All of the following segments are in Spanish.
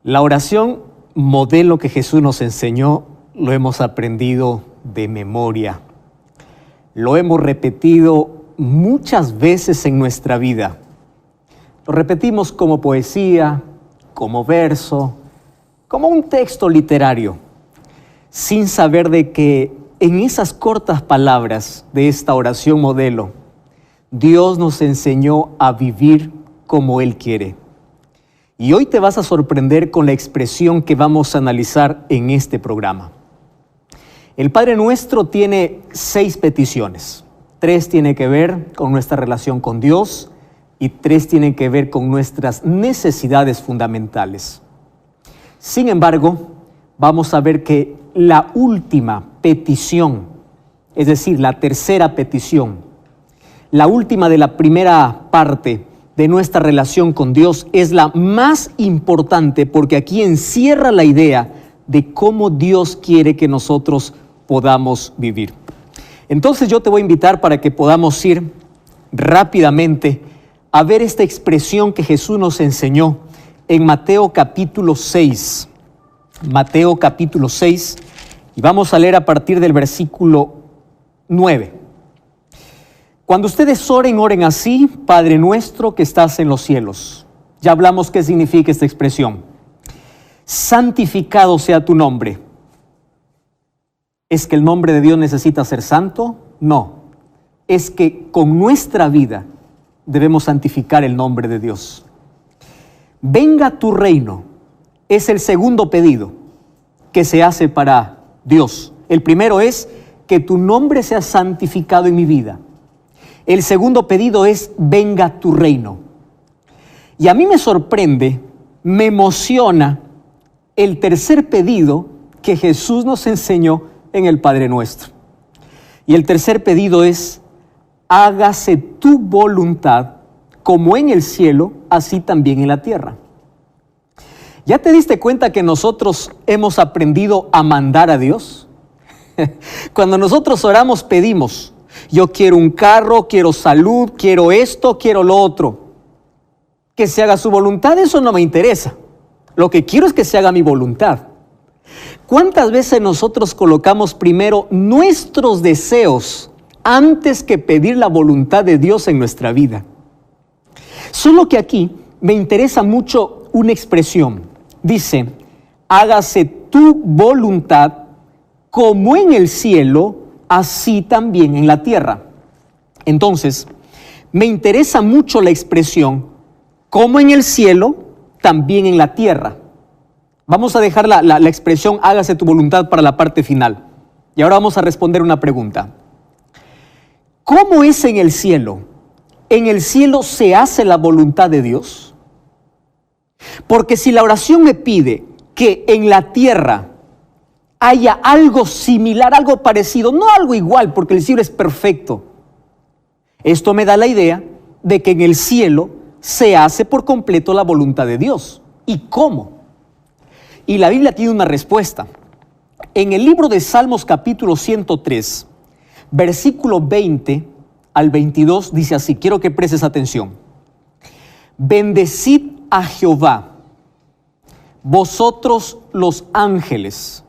La oración modelo que Jesús nos enseñó lo hemos aprendido de memoria. Lo hemos repetido muchas veces en nuestra vida. Lo repetimos como poesía, como verso, como un texto literario, sin saber de que en esas cortas palabras de esta oración modelo, Dios nos enseñó a vivir como Él quiere. Y hoy te vas a sorprender con la expresión que vamos a analizar en este programa. El Padre Nuestro tiene 6 peticiones. 3 tienen que ver con nuestra relación con Dios y 3 tienen que ver con nuestras necesidades fundamentales. Sin embargo, vamos a ver que la última petición, es decir, la tercera petición, la última de la primera parte de nuestra relación con Dios es la más importante, porque aquí encierra la idea de cómo Dios quiere que nosotros podamos vivir. Entonces yo te voy a invitar para que podamos ir rápidamente a ver esta expresión que Jesús nos enseñó en Mateo capítulo 6. Mateo capítulo 6, y vamos a leer a partir del versículo 9. Cuando ustedes oren así: Padre nuestro que estás en los cielos. Ya hablamos qué significa esta expresión. Santificado sea tu nombre. ¿Es que el nombre de Dios necesita ser santo? No. Es que con nuestra vida debemos santificar el nombre de Dios. Venga tu reino. Es el segundo pedido que se hace para Dios. El primero es que tu nombre sea santificado en mi vida. El segundo pedido es: venga tu reino. Y a mí me sorprende, me emociona el tercer pedido que Jesús nos enseñó en el Padre Nuestro. Y el tercer pedido es: hágase tu voluntad como en el cielo, así también en la tierra. ¿Ya te diste cuenta que nosotros hemos aprendido a mandar a Dios? Cuando nosotros oramos pedimos: yo quiero un carro, quiero salud, quiero esto, quiero lo otro. Que se haga su voluntad, eso no me interesa. Lo que quiero es que se haga mi voluntad. ¿Cuántas veces nosotros colocamos primero nuestros deseos antes que pedir la voluntad de Dios en nuestra vida? Solo que aquí me interesa mucho una expresión. Dice: hágase tu voluntad como en el cielo, así también en la tierra. Entonces, me interesa mucho la expresión como en el cielo, también en la tierra. Vamos a dejar la expresión hágase tu voluntad para la parte final. Y ahora vamos a responder una pregunta. ¿Cómo es en el cielo? ¿En el cielo se hace la voluntad de Dios? Porque si la oración me pide que en la tierra haya algo similar, algo parecido, no algo igual, porque el cielo es perfecto, esto me da la idea de que en el cielo se hace por completo la voluntad de Dios. ¿Y cómo? Y la Biblia tiene una respuesta. En el libro de Salmos capítulo 103, versículo 20 al 22, dice así, quiero que prestes atención. Bendecid a Jehová, vosotros los ángeles.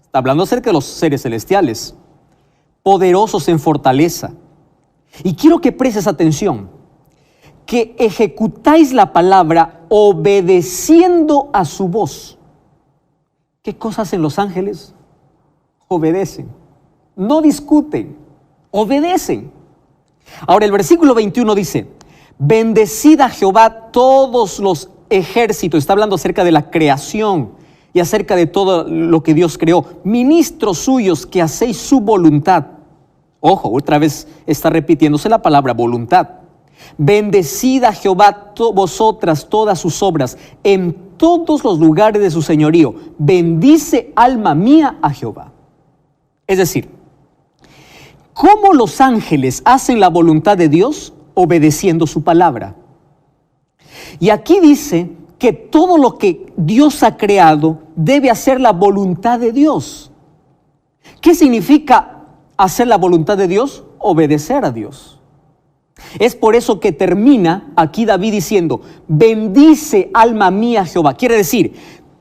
Está hablando acerca de los seres celestiales, poderosos en fortaleza. Y quiero que prestes atención, que ejecutáis la palabra obedeciendo a su voz. ¿Qué cosas hacen los ángeles? Obedecen, no discuten, obedecen. Ahora el versículo 21 dice: bendecid a Jehová todos los ejércitos. Está hablando acerca de la creación y acerca de todo lo que Dios creó. Ministros suyos que hacéis su voluntad. Ojo, otra vez está repitiéndose la palabra voluntad. Bendecid a Jehová vosotras todas sus obras en todos los lugares de su señorío. Bendice alma mía a Jehová. Es decir, ¿cómo los ángeles hacen la voluntad de Dios? Obedeciendo su palabra. Y aquí dice que todo lo que Dios ha creado debe hacer la voluntad de Dios. ¿Qué significa hacer la voluntad de Dios? Obedecer a Dios. Es por eso que termina aquí David diciendo: bendice alma mía Jehová. Quiere decir,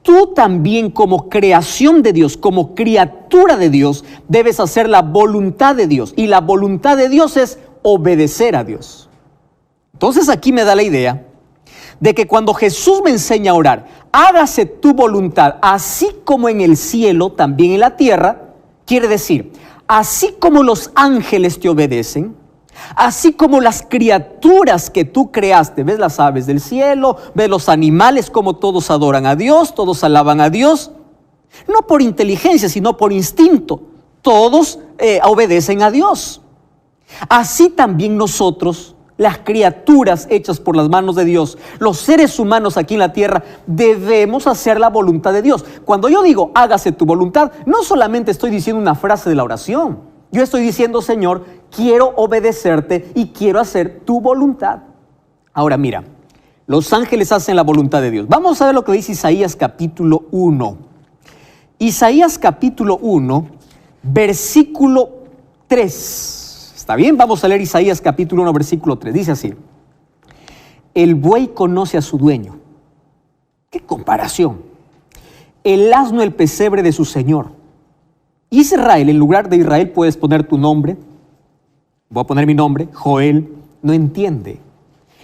tú también como creación de Dios, como criatura de Dios, debes hacer la voluntad de Dios. Y la voluntad de Dios es obedecer a Dios. Entonces aquí me da la idea de que cuando Jesús me enseña a orar, hágase tu voluntad, así como en el cielo, también en la tierra, quiere decir, así como los ángeles te obedecen, así como las criaturas que tú creaste, ves las aves del cielo, ves los animales como todos adoran a Dios, todos alaban a Dios, no por inteligencia, sino por instinto, todos obedecen a Dios. Así también nosotros, las criaturas hechas por las manos de Dios, los seres humanos aquí en la tierra, debemos hacer la voluntad de Dios. Cuando yo digo, hágase tu voluntad, no solamente estoy diciendo una frase de la oración. Yo estoy diciendo, Señor, quiero obedecerte y quiero hacer tu voluntad. Ahora mira, los ángeles hacen la voluntad de Dios. Vamos a ver lo que dice Isaías capítulo 1. Isaías capítulo 1, versículo 3. ¿Está bien? Vamos a leer Isaías capítulo 1, versículo 3. Dice así: el buey conoce a su dueño. ¡Qué comparación! El asno el pesebre de su señor. Israel, en lugar de Israel puedes poner tu nombre. Voy a poner mi nombre, Joel. No entiende.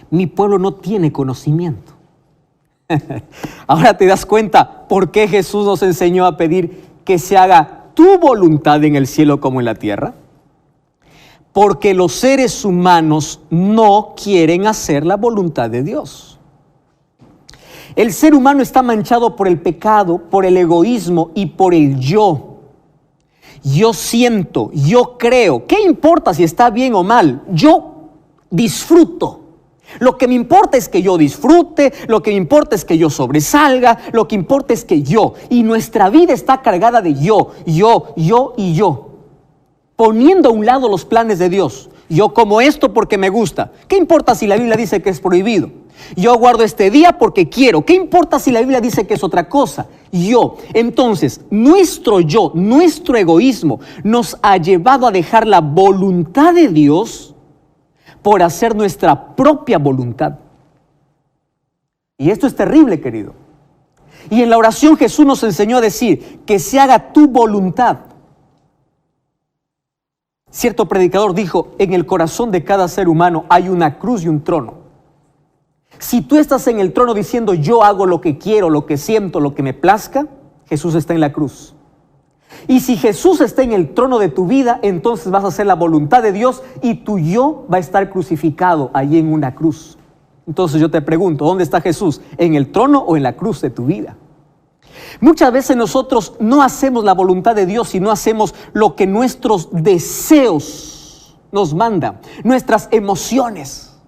Mi pueblo no tiene conocimiento. Ahora te das cuenta por qué Jesús nos enseñó a pedir que se haga tu voluntad en el cielo como en la tierra. Porque los seres humanos no quieren hacer la voluntad de Dios. El ser humano está manchado por el pecado, por el egoísmo y por el yo. Yo siento, yo creo. ¿Qué importa si está bien o mal? Yo disfruto. Lo que me importa es que yo disfrute, lo que me importa es que yo sobresalga, lo que importa es que yo. Y nuestra vida está cargada de yo y yo. Poniendo a un lado los planes de Dios. Yo como esto porque me gusta. ¿Qué importa si la Biblia dice que es prohibido? Yo guardo este día porque quiero. ¿Qué importa si la Biblia dice que es otra cosa? Yo. Entonces, nuestro yo, nuestro egoísmo nos ha llevado a dejar la voluntad de Dios por hacer nuestra propia voluntad. Y esto es terrible, querido. Y en la oración Jesús nos enseñó a decir que se haga tu voluntad. Cierto predicador dijo, en el corazón de cada ser humano hay una cruz y un trono. Si tú estás en el trono diciendo yo hago lo que quiero, lo que siento, lo que me plazca, Jesús está en la cruz. Y si Jesús está en el trono de tu vida, entonces vas a hacer la voluntad de Dios y tu yo va a estar crucificado allí en una cruz. Entonces yo te pregunto, ¿dónde está Jesús? ¿En el trono o en la cruz de tu vida? Muchas veces nosotros no hacemos la voluntad de Dios, sino hacemos lo que nuestros deseos nos mandan, nuestras emociones.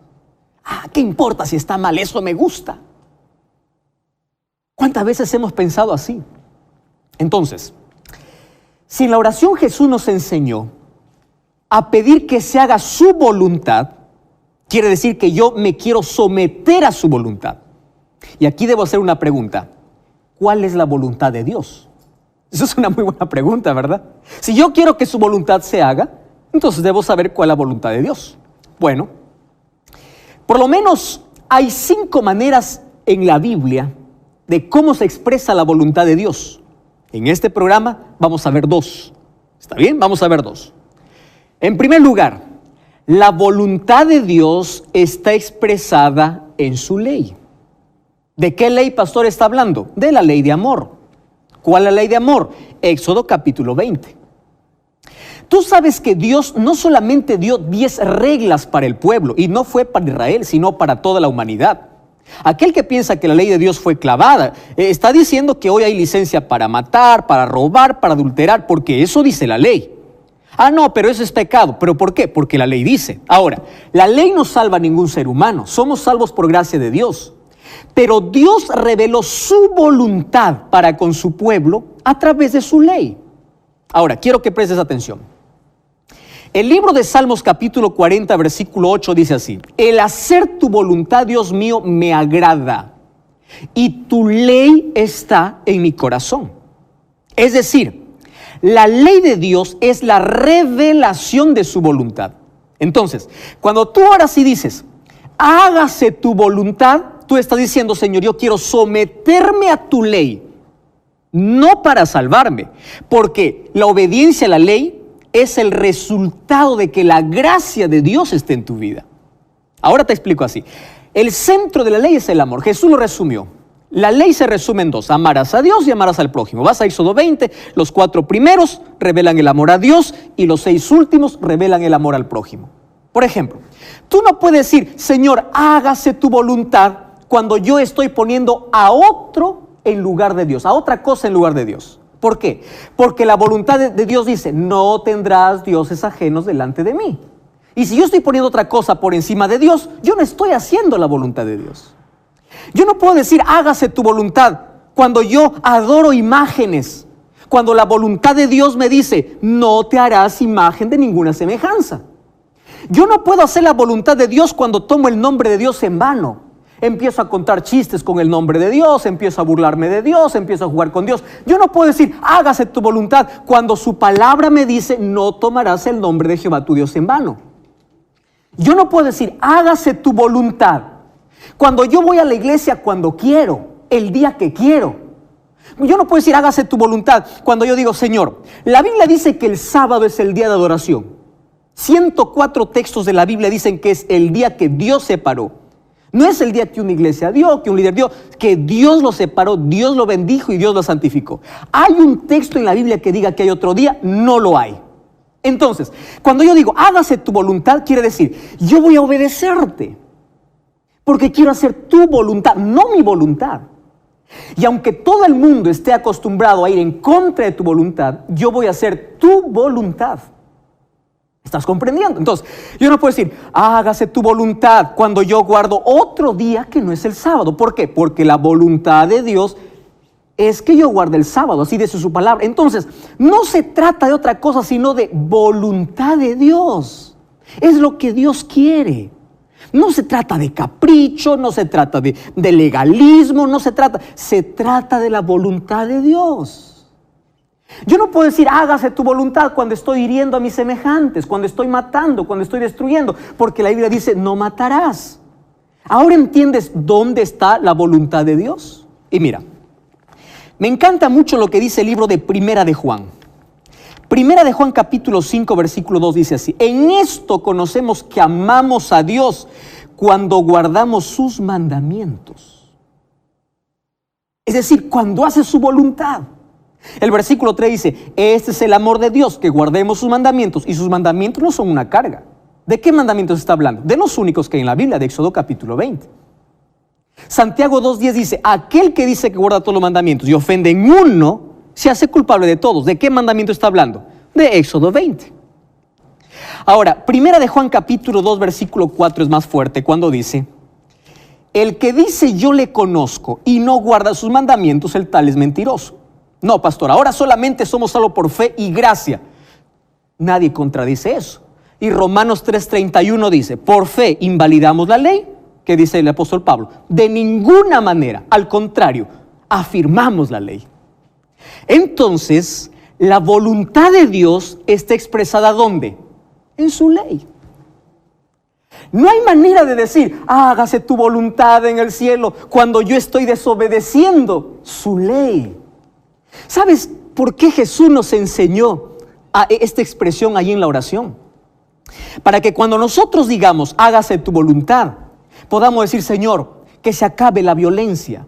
¿Qué importa si está mal? Eso me gusta. ¿Cuántas veces hemos pensado así? Entonces, si en la oración Jesús nos enseñó a pedir que se haga su voluntad, quiere decir que yo me quiero someter a su voluntad. Y aquí debo hacer una pregunta. ¿Cuál es la voluntad de Dios? Eso es una muy buena pregunta, ¿verdad? Si yo quiero que su voluntad se haga, entonces debo saber cuál es la voluntad de Dios. Bueno, por lo menos hay 5 maneras en la Biblia de cómo se expresa la voluntad de Dios. En este programa vamos a ver 2. ¿Está bien? Vamos a ver 2. En primer lugar, la voluntad de Dios está expresada en su ley. ¿De qué ley, pastor, está hablando? De la ley de amor. ¿Cuál es la ley de amor? Éxodo capítulo 20. Tú sabes que Dios no solamente dio 10 reglas para el pueblo, y no fue para Israel, sino para toda la humanidad. Aquel que piensa que la ley de Dios fue clavada, está diciendo que hoy hay licencia para matar, para robar, para adulterar, porque eso dice la ley. No, pero eso es pecado. ¿Pero por qué? Porque la ley dice. Ahora, la ley no salva a ningún ser humano, somos salvos por gracia de Dios. Pero Dios reveló su voluntad para con su pueblo a través de su ley. Ahora, quiero que prestes atención. El libro de Salmos capítulo 40, versículo 8 dice así: el hacer tu voluntad, Dios mío, me agrada, y tu ley está en mi corazón. Es decir, la ley de Dios es la revelación de su voluntad. Entonces, cuando tú oras y dices, hágase tu voluntad, tú estás diciendo, Señor, yo quiero someterme a tu ley no para salvarme, porque la obediencia a la ley es el resultado de que la gracia de Dios esté en tu vida. Ahora te explico así. El centro de la ley es el amor. Jesús lo resumió. La ley se resume en dos: amarás a Dios y amarás al prójimo. Vas a Éxodo 20, los 4 primeros revelan el amor a Dios y los 6 últimos revelan el amor al prójimo. Por ejemplo, tú no puedes decir, Señor, hágase tu voluntad, cuando yo estoy poniendo a otro en lugar de Dios, a otra cosa en lugar de Dios. ¿Por qué? Porque la voluntad de Dios dice, no tendrás dioses ajenos delante de mí. Y si yo estoy poniendo otra cosa por encima de Dios, yo no estoy haciendo la voluntad de Dios. Yo no puedo decir, hágase tu voluntad, cuando yo adoro imágenes, cuando la voluntad de Dios me dice, no te harás imagen de ninguna semejanza. Yo no puedo hacer la voluntad de Dios cuando tomo el nombre de Dios en vano. Empiezo a contar chistes con el nombre de Dios, empiezo a burlarme de Dios, empiezo a jugar con Dios. Yo no puedo decir, hágase tu voluntad, cuando su palabra me dice, no tomarás el nombre de Jehová tu Dios en vano. Yo no puedo decir, hágase tu voluntad, cuando yo voy a la iglesia cuando quiero, el día que quiero. Yo no puedo decir, hágase tu voluntad, cuando yo digo, Señor, la Biblia dice que el sábado es el día de adoración. 104 textos de la Biblia dicen que es el día que Dios separó. No es el día que una iglesia dio, que un líder dio, que Dios lo separó, Dios lo bendijo y Dios lo santificó. ¿Hay un texto en la Biblia que diga que hay otro día? No lo hay. Entonces, cuando yo digo, hágase tu voluntad, quiere decir, yo voy a obedecerte, porque quiero hacer tu voluntad, no mi voluntad. Y aunque todo el mundo esté acostumbrado a ir en contra de tu voluntad, yo voy a hacer tu voluntad. ¿Estás comprendiendo? Entonces, yo no puedo decir, hágase tu voluntad, cuando yo guardo otro día que no es el sábado. ¿Por qué? Porque la voluntad de Dios es que yo guarde el sábado, así dice su palabra. Entonces, no se trata de otra cosa, sino de voluntad de Dios. Es lo que Dios quiere. No se trata de capricho, no se trata de legalismo, se trata de la voluntad de Dios. Yo no puedo decir, hágase tu voluntad cuando estoy hiriendo a mis semejantes, cuando estoy matando, cuando estoy destruyendo, porque la Biblia dice, no matarás. Ahora entiendes dónde está la voluntad de Dios. Y mira, me encanta mucho lo que dice el libro de Primera de Juan. Primera de Juan capítulo 5 versículo 2 dice así, en esto conocemos que amamos a Dios cuando guardamos sus mandamientos. Es decir, cuando hace su voluntad. El versículo 3 dice, este es el amor de Dios, que guardemos sus mandamientos, y sus mandamientos no son una carga. ¿De qué mandamientos está hablando? De los únicos que hay en la Biblia, de Éxodo capítulo 20. Santiago 2:10 dice, aquel que dice que guarda todos los mandamientos y ofende en uno, se hace culpable de todos. ¿De qué mandamiento está hablando? De Éxodo 20. Ahora, Primera de Juan capítulo 2 versículo 4 es más fuerte cuando dice, el que dice yo le conozco y no guarda sus mandamientos, el tal es mentiroso. No, pastor, ahora solamente somos salvos por fe y gracia. Nadie contradice eso. Y Romanos 3:31 dice, por fe invalidamos la ley, que dice el apóstol Pablo. De ninguna manera, al contrario, afirmamos la ley. Entonces, la voluntad de Dios está expresada ¿dónde? En su ley. No hay manera de decir, hágase tu voluntad en el cielo, cuando yo estoy desobedeciendo su ley. ¿Sabes por qué Jesús nos enseñó a esta expresión ahí en la oración? Para que cuando nosotros digamos, hágase tu voluntad, podamos decir, Señor, que se acabe la violencia,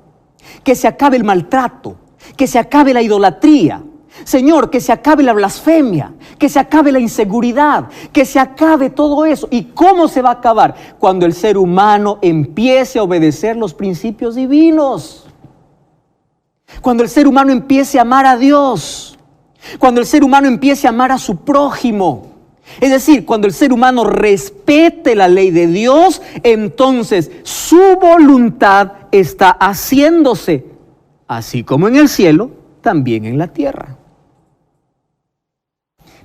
que se acabe el maltrato, que se acabe la idolatría. Señor, que se acabe la blasfemia, que se acabe la inseguridad, que se acabe todo eso. ¿Y cómo se va a acabar? Cuando el ser humano empiece a obedecer los principios divinos. Cuando el ser humano empiece a amar a Dios, cuando el ser humano empiece a amar a su prójimo, es decir, cuando el ser humano respete la ley de Dios, entonces su voluntad está haciéndose, así como en el cielo, también en la tierra.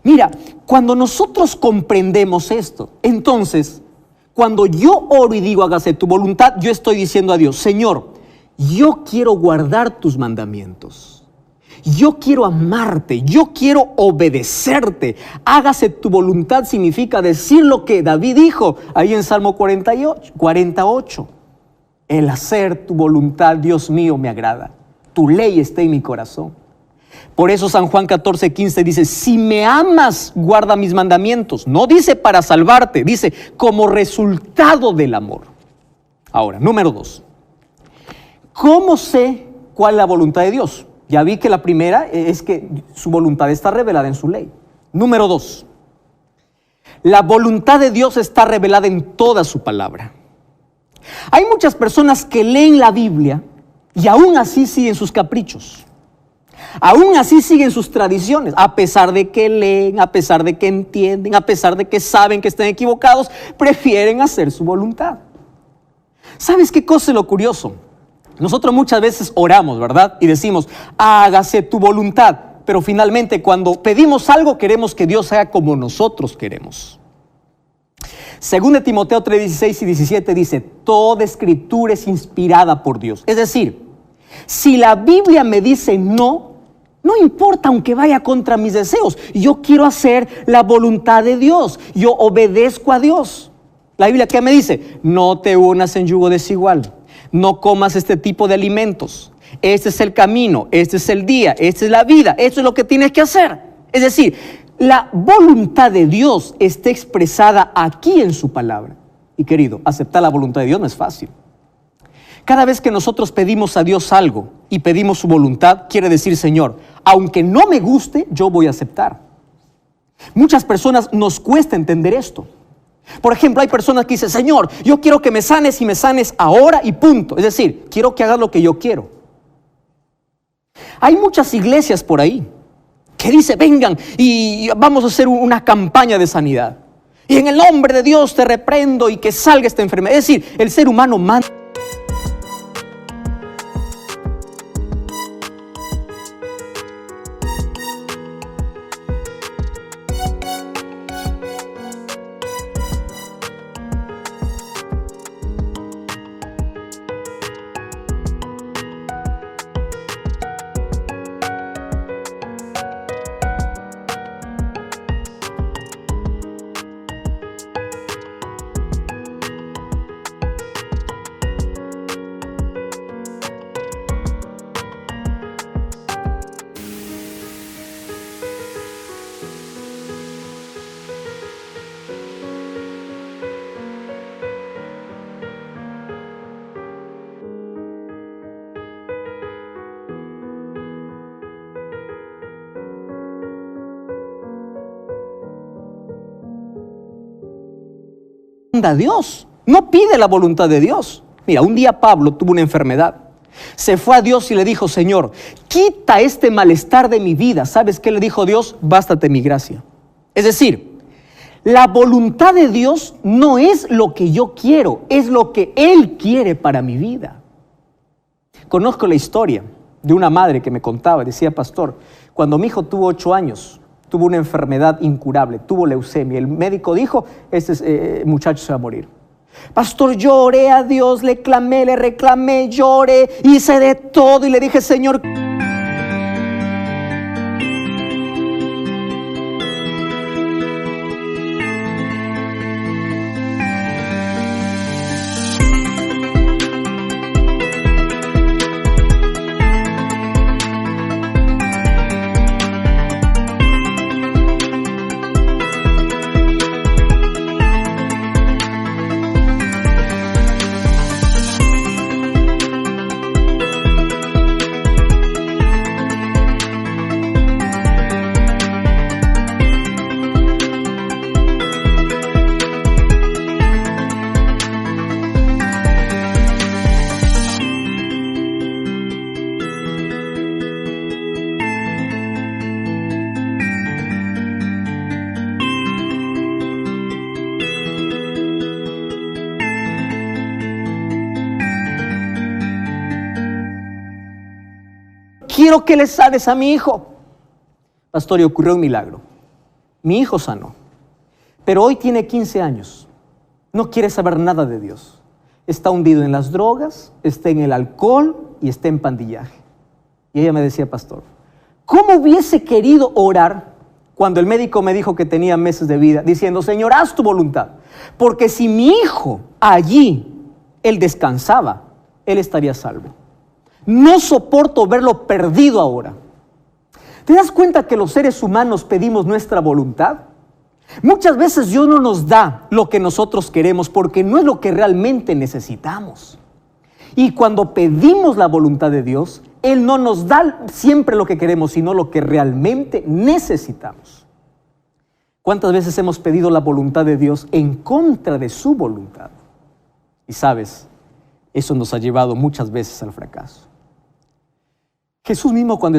Mira, cuando nosotros comprendemos esto, entonces, cuando yo oro y digo hágase tu voluntad, yo estoy diciendo a Dios, Señor, yo quiero guardar tus mandamientos. Yo quiero amarte, yo quiero obedecerte. Hágase tu voluntad significa decir lo que David dijo ahí en Salmo 48. El hacer tu voluntad, Dios mío, me agrada. Tu ley está en mi corazón. Por eso San Juan 14:15 dice, si me amas, guarda mis mandamientos. No dice para salvarte, dice como resultado del amor. Ahora, número 2. ¿Cómo sé cuál es la voluntad de Dios? Ya vi que la primera es que su voluntad está revelada en su ley. Número 2. La voluntad de Dios está revelada en toda su palabra. Hay muchas personas que leen la Biblia y aún así siguen sus caprichos. Aún así siguen sus tradiciones, a pesar de que leen, a pesar de que entienden, a pesar de que saben que están equivocados, prefieren hacer su voluntad. ¿Sabes qué cosa es lo curioso? Nosotros muchas veces oramos, ¿verdad? Y decimos, hágase tu voluntad. Pero finalmente cuando pedimos algo queremos que Dios haga como nosotros queremos. Según de Timoteo 3:16 y 17 dice, toda escritura es inspirada por Dios. Es decir, si la Biblia me dice no importa aunque vaya contra mis deseos. Yo quiero hacer la voluntad de Dios. Yo obedezco a Dios. La Biblia, ¿qué me dice? No te unas en yugo desigual. No comas este tipo de alimentos. Este es el camino, este es el día, esta es la vida. Esto es lo que tienes que hacer. Es decir, la voluntad de Dios está expresada aquí en su palabra. Y querido, aceptar la voluntad de Dios no es fácil. Cada vez que nosotros pedimos a Dios algo y pedimos su voluntad, quiere decir, Señor, aunque no me guste, yo voy a aceptar. Muchas personas nos cuesta entender esto. Por ejemplo, hay personas que dicen, Señor, yo quiero que me sanes y me sanes ahora y punto. Es decir, quiero que hagas lo que yo quiero. Hay muchas iglesias por ahí que dicen, vengan y vamos a hacer una campaña de sanidad. Y en el nombre de Dios te reprendo y que salga esta enfermedad. Es decir, el ser humano manda. A Dios, no pide la voluntad de Dios. Mira, un día Pablo tuvo una enfermedad, se fue a Dios y le dijo, Señor, quita este malestar de mi vida. ¿Sabes qué le dijo Dios? Bástate mi gracia. Es decir, la voluntad de Dios no es lo que yo quiero, es lo que Él quiere para mi vida. Conozco la historia de una madre que me contaba, decía, pastor, cuando mi hijo tuvo 8 años, tuvo una enfermedad incurable, tuvo leucemia. El médico dijo, este muchacho se va a morir. Pastor, lloré a Dios, le clamé, le reclamé, lloré, hice de todo y le dije, Señor, quiero que le sanes a mi hijo. Pastor, y ocurrió un milagro. Mi hijo sanó, pero hoy tiene 15 años. No quiere saber nada de Dios. Está hundido en las drogas, está en el alcohol y está en pandillaje. Y ella me decía, pastor, ¿cómo hubiese querido orar cuando el médico me dijo que tenía meses de vida, diciendo, Señor, haz tu voluntad? Porque si mi hijo allí, él descansaba, él estaría salvo. No soporto verlo perdido ahora. ¿Te das cuenta que los seres humanos pedimos nuestra voluntad? Muchas veces Dios no nos da lo que nosotros queremos porque no es lo que realmente necesitamos. Y cuando pedimos la voluntad de Dios, Él no nos da siempre lo que queremos, sino lo que realmente necesitamos. ¿Cuántas veces hemos pedido la voluntad de Dios en contra de su voluntad? Y sabes, eso nos ha llevado muchas veces al fracaso. Jesús mismo cuando